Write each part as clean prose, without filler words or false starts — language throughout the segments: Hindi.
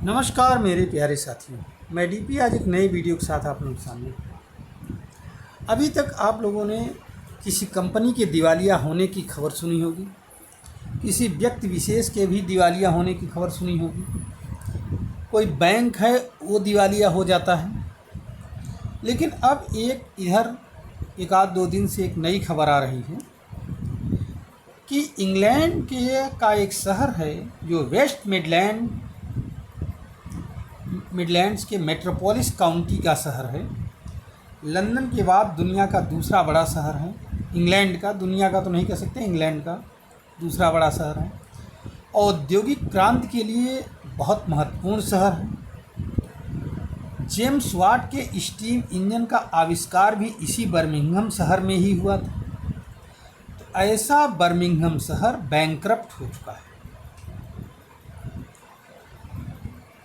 नमस्कार मेरे प्यारे साथियों, मैं डीपी आज एक नई वीडियो के साथ आप लोगों के सामने। अभी तक आप लोगों ने किसी कंपनी के दिवालिया होने की खबर सुनी होगी, किसी व्यक्ति विशेष के भी दिवालिया होने की खबर सुनी होगी। कोई बैंक है वो दिवालिया हो जाता है। लेकिन अब एक आध दो दिन से एक नई खबर आ रही है कि इंग्लैंड का एक शहर है जो वेस्ट मिडलैंड्स के मेट्रोपोलिस काउंटी का शहर है। लंदन के बाद दुनिया का दूसरा बड़ा शहर है। इंग्लैंड का, दुनिया का तो नहीं कह सकते, इंग्लैंड का दूसरा बड़ा शहर है। औद्योगिक क्रांति के लिए बहुत महत्वपूर्ण शहर है। जेम्स वाट के स्टीम इंजन का आविष्कार भी इसी बर्मिंघम शहर में ही हुआ था। तो ऐसा बर्मिंघम शहर बैंकरप्ट हो चुका है।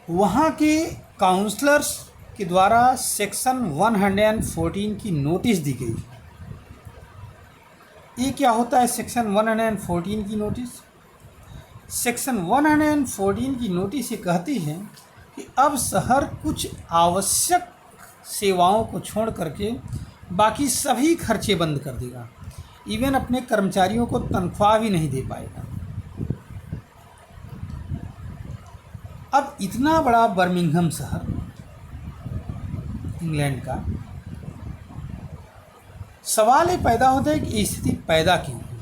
वहाँ के काउंसलर्स के द्वारा सेक्शन 114 की नोटिस दी गई। ये क्या होता है सेक्शन 114 की नोटिस? सेक्शन 114 की नोटिस ये कहती है कि अब शहर कुछ आवश्यक सेवाओं को छोड़ करके बाकी सभी खर्चे बंद कर देगा। इवन अपने कर्मचारियों को तनख्वाह भी नहीं दे पाएगा। अब इतना बड़ा बर्मिंघम शहर इंग्लैंड का, सवाल ये पैदा होता है कि ये स्थिति पैदा क्यों हुई।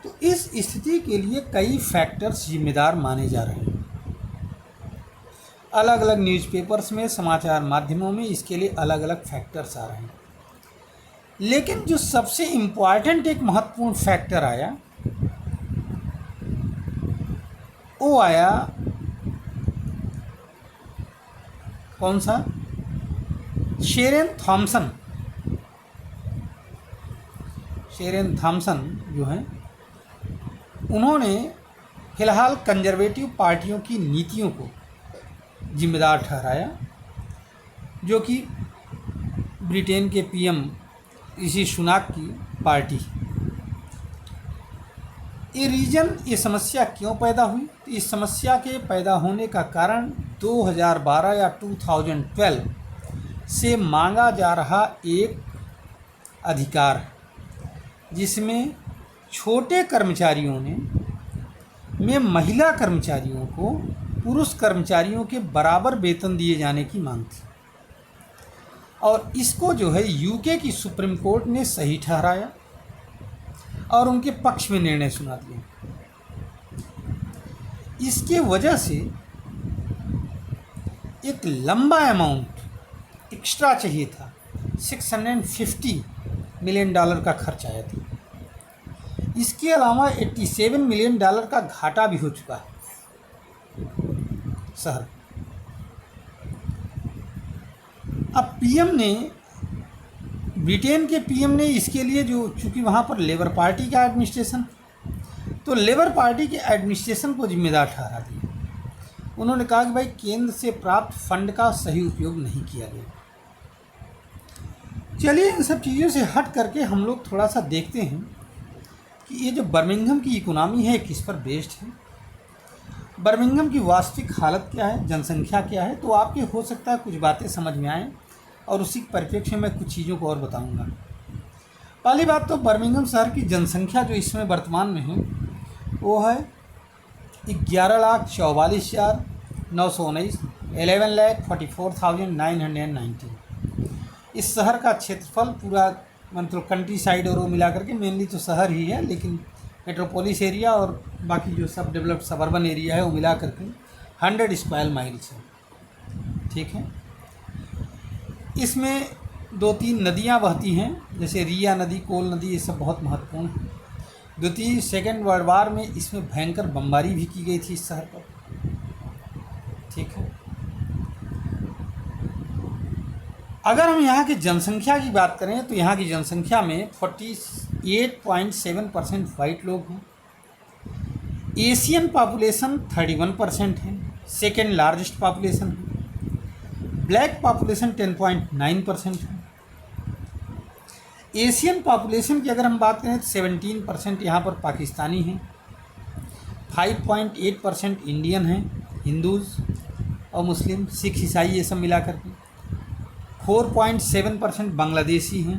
तो इस स्थिति के लिए कई फैक्टर्स जिम्मेदार माने जा रहे हैं। अलग अलग न्यूज़पेपर्स में, समाचार माध्यमों में इसके लिए अलग अलग फैक्टर्स आ रहे हैं। लेकिन जो सबसे इम्पॉर्टेंट एक महत्वपूर्ण फैक्टर आया, वो आया कौन सा? शेरन थॉमसन जो हैं, उन्होंने फिलहाल कंजर्वेटिव पार्टियों की नीतियों को जिम्मेदार ठहराया, जो कि ब्रिटेन के पीएम ऋषि सुनाक की पार्टी। ये समस्या क्यों पैदा हुई? तो इस समस्या के पैदा होने का कारण 2012 या 2012 से मांगा जा रहा एक अधिकार है, जिसमें छोटे कर्मचारियों में महिला कर्मचारियों को पुरुष कर्मचारियों के बराबर वेतन दिए जाने की मांग थी। और इसको जो है यूके की सुप्रीम कोर्ट ने सही ठहराया और उनके पक्ष में निर्णय सुना दिया। इसके वजह से एक लंबा अमाउंट एक्स्ट्रा चाहिए था। $650 मिलियन का खर्च आया था। इसके अलावा $87 मिलियन का घाटा भी हो चुका है शहर। अब ब्रिटेन के पीएम ने इसके लिए, जो चूँकि वहाँ पर लेबर पार्टी का एडमिनिस्ट्रेशन, तो लेबर पार्टी के एडमिनिस्ट्रेशन को जिम्मेदार ठहरा दिया। उन्होंने कहा कि भाई केंद्र से प्राप्त फंड का सही उपयोग नहीं किया गया। चलिए इन सब चीज़ों से हट करके हम लोग थोड़ा सा देखते हैं कि ये जो बर्मिंघम की इकोनॉमी है किस पर बेस्ड है, बर्मिंघम की वास्तविक हालत क्या है, जनसंख्या क्या है। तो आपके हो सकता है कुछ बातें समझ में आएँ और उसी परिप्रेक्ष्य में कुछ चीज़ों को और बताऊंगा। पहली बात तो बर्मिंघम शहर की जनसंख्या जो इसमें वर्तमान में है वो है 11,44,919, 11,44,919। इस शहर का क्षेत्रफल पूरा मतलब कंट्री साइड और वो मिला करके मेनली तो शहर ही है, लेकिन मेट्रोपोलिस एरिया और बाकी जो सब डेवलप्ड सबर्बन एरिया है वो मिला करके 100 स्क्वायर माइल्स है। ठीक है। इसमें 2-3 नदियाँ बहती हैं, जैसे रिया नदी, कोल नदी, ये सब बहुत महत्वपूर्ण है। द्वितीय सेकेंड वर्ल्ड वार में इसमें भयंकर बमबारी भी की गई थी इस शहर पर। ठीक है। अगर हम यहाँ की जनसंख्या की बात करें तो यहाँ की जनसंख्या में 48.7% वाइट लोग हैं। एशियन पॉपुलेशन 31% है, सेकेंड लार्जेस्ट पॉपुलेशन है। ब्लैक पॉपुलेशन 10.9% है। एशियन पॉपुलेशन की अगर हम बात करें तो 17% यहाँ पर पाकिस्तानी हैं, 5.8% इंडियन हैं, हिंदूज़, और मुस्लिम, सिख, ईसाई, ये सब मिला करके। 4.7% बांग्लादेशी हैं,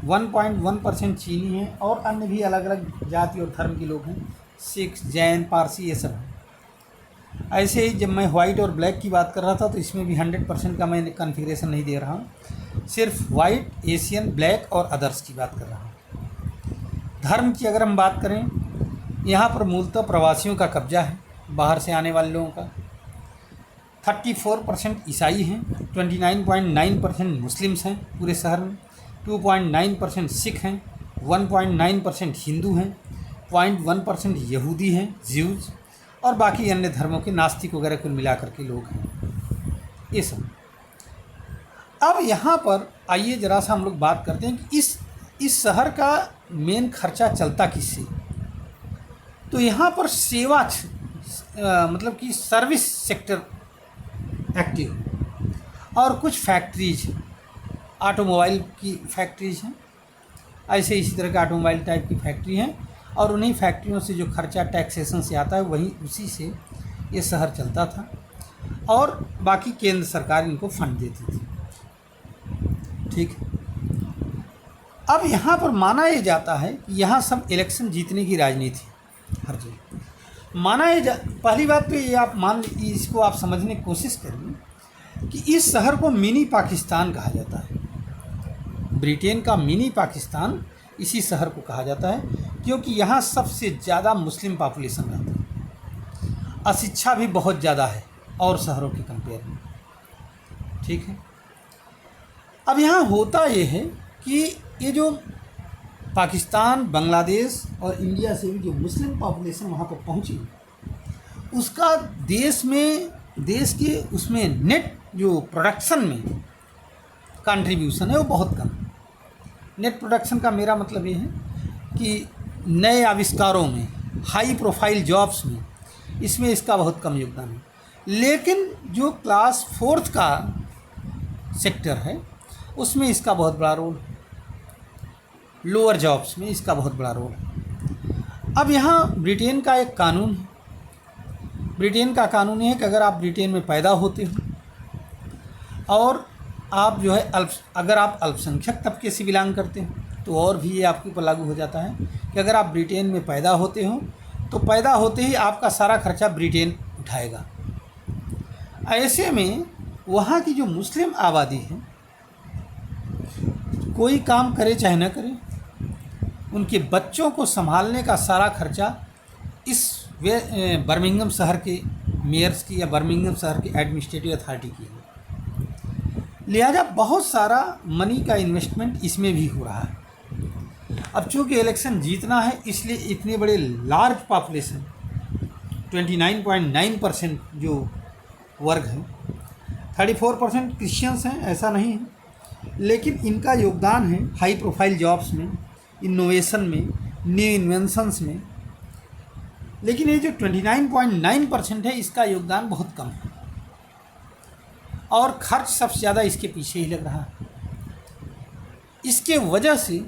1.1% चीनी हैं और अन्य भी अलग अलग जाति और धर्म के लोग हैं, सिख, जैन, पारसी, ये सब हैं। ऐसे ही जब मैं वाइट और ब्लैक की बात कर रहा था तो इसमें भी 100% का मैं कन्फिग्रेशन नहीं दे रहा हूँ, सिर्फ वाइट, एशियन, ब्लैक और अदर्स की बात कर रहा हूँ। धर्म की अगर हम बात करें, यहाँ पर मूलतः प्रवासियों का कब्जा है, बाहर से आने वाले लोगों का। 34% ईसाई हैं, 29.9% मुस्लिम्स हैं पूरे शहर में, 2.9% सिख हैं, 1.9% हिंदू हैं, 0.1% यहूदी हैं, ज्यूज, और बाकी अन्य धर्मों के नास्तिक वगैरह कुल मिलाकर के लोग हैं, ये सब। अब यहाँ पर आइए ज़रा सा हम लोग बात करते हैं कि इस शहर का मेन खर्चा चलता किससे। तो यहाँ पर सेवा मतलब कि सर्विस सेक्टर एक्टिव और कुछ फैक्ट्रीज हैं, ऑटोमोबाइल की फैक्ट्रीज हैं, ऐसे इसी तरह के ऑटोमोबाइल टाइप की फैक्ट्री हैं और उन्हीं फैक्ट्रियों से जो खर्चा टैक्सेशन से आता है वही उसी से ये शहर चलता था और बाकी केंद्र सरकार इनको फंड देती थी। ठीक है। अब यहाँ पर माना ये जाता है कि यहाँ सब इलेक्शन जीतने की राजनीति हर जगह माना ये पहली बात तो ये आप इसको आप समझने की कोशिश करिए कि इस शहर को मिनी पाकिस्तान कहा जाता है। ब्रिटेन का मिनी पाकिस्तान इसी शहर को कहा जाता है क्योंकि यहाँ सबसे ज़्यादा मुस्लिम पॉपुलेशन रहता है, अशिक्षा भी बहुत ज़्यादा है और शहरों के कंपेयर में। ठीक है। अब यहाँ होता ये है कि ये जो पाकिस्तान, बांग्लादेश और इंडिया से भी जो मुस्लिम पॉपुलेशन वहाँ पर पहुँची, उसका देश के उसमें नेट जो प्रोडक्शन में कंट्रीब्यूशन है वो बहुत कम है। नेट प्रोडक्शन का मेरा मतलब ये है कि नए आविष्कारों में, हाई प्रोफाइल जॉब्स में, इसमें इसका बहुत कम योगदान है। लेकिन जो क्लास 4th का सेक्टर है उसमें इसका बहुत बड़ा रोल है, लोअर जॉब्स में इसका बहुत बड़ा रोल है। अब यहाँ ब्रिटेन का एक कानून है, ब्रिटेन का कानून है कि अगर आप ब्रिटेन में पैदा होते हो और आप जो है अगर आप अल्पसंख्यक तबके से बिलोंग करते हैं तो और भी ये आपके ऊपर लागू हो जाता है कि अगर आप ब्रिटेन में पैदा होते हो तो पैदा होते ही आपका सारा खर्चा ब्रिटेन उठाएगा। ऐसे में वहाँ की जो मुस्लिम आबादी है, कोई काम करे चाहे न करे, उनके बच्चों को संभालने का सारा खर्चा इस बर्मिंघम शहर के मेयर्स की या बर्मिंघम शहर की एडमिनिस्ट्रेटिव अथॉरिटी की है। लिहाजा बहुत सारा मनी का इन्वेस्टमेंट इसमें भी हो रहा है। अब चूँकि इलेक्शन जीतना है इसलिए इतने बड़े लार्ज पॉपुलेशन 29.9% जो वर्ग है, 34% क्रिश्चियंस हैं, ऐसा नहीं है, लेकिन इनका योगदान है हाई प्रोफाइल जॉब्स में, इनोवेशन में, न्यू इन्वेंशंस में। लेकिन ये जो 29.9% है इसका योगदान बहुत कम है और खर्च सबसे ज़्यादा इसके पीछे ही लग रहा है। इसके वजह से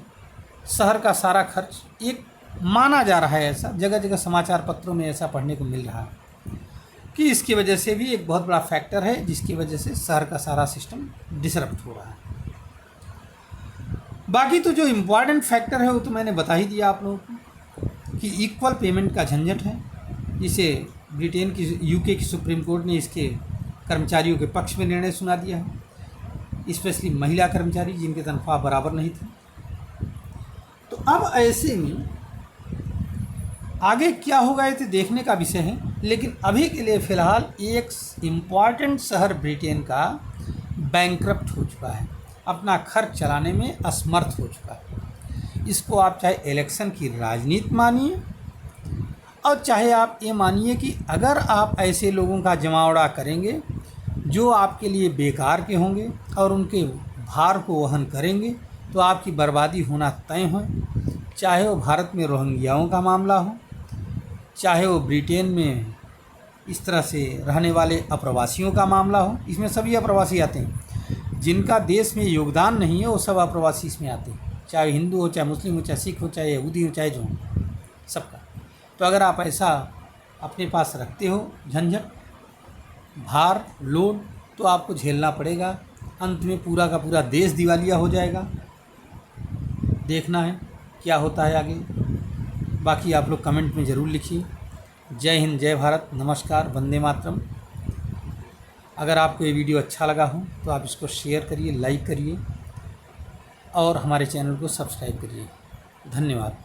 शहर का सारा खर्च एक माना जा रहा है, ऐसा जगह जगह समाचार पत्रों में ऐसा पढ़ने को मिल रहा है कि इसकी वजह से भी एक बहुत बड़ा फैक्टर है जिसकी वजह से शहर का सारा सिस्टम डिसरप्ट हो रहा है। बाकी तो जो इम्पॉर्टेंट फैक्टर है वो तो मैंने बता ही दिया आप लोगों को कि इक्वल पेमेंट का झंझट है, जिसे ब्रिटेन की यूके की सुप्रीम कोर्ट ने इसके कर्मचारियों के पक्ष में निर्णय सुना दिया है, स्पेशली महिला कर्मचारी जिनके तनख्वाह बराबर नहीं थी। तो अब ऐसे में आगे क्या होगा ये तो देखने का विषय है, लेकिन अभी के लिए फ़िलहाल एक इम्पॉर्टेंट शहर ब्रिटेन का बैंकरप्ट हो चुका है, अपना खर्च चलाने में असमर्थ हो चुका है। इसको आप चाहे इलेक्शन की राजनीति मानिए और चाहे आप ये मानिए कि अगर आप ऐसे लोगों का जमावड़ा करेंगे जो आपके लिए बेकार के होंगे और उनके भार को वहन करेंगे तो आपकी बर्बादी होना तय है। चाहे वो भारत में रोहिंग्याओं का मामला हो, चाहे वो ब्रिटेन में इस तरह से रहने वाले अप्रवासियों का मामला हो, इसमें सभी अप्रवासी आते हैं। जिनका देश में योगदान नहीं है वो सब अप्रवासी इसमें आते हैं, चाहे हिंदू हो, चाहे मुस्लिम हो, चाहे सिख हो, चाहे यहूदी हो, चाहे जो हो, सबका। तो अगर आप ऐसा अपने पास रखते हो झंझट भार लोड तो आपको झेलना पड़ेगा। अंत में पूरा का पूरा देश दिवालिया हो जाएगा। देखना है क्या होता है आगे। बाकी आप लोग कमेंट में ज़रूर लिखिए। जय हिंद, जय भारत, नमस्कार, वंदे मातरम। अगर आपको ये वीडियो अच्छा लगा हो तो आप इसको शेयर करिए, लाइक करिए और हमारे चैनल को सब्सक्राइब करिए। धन्यवाद।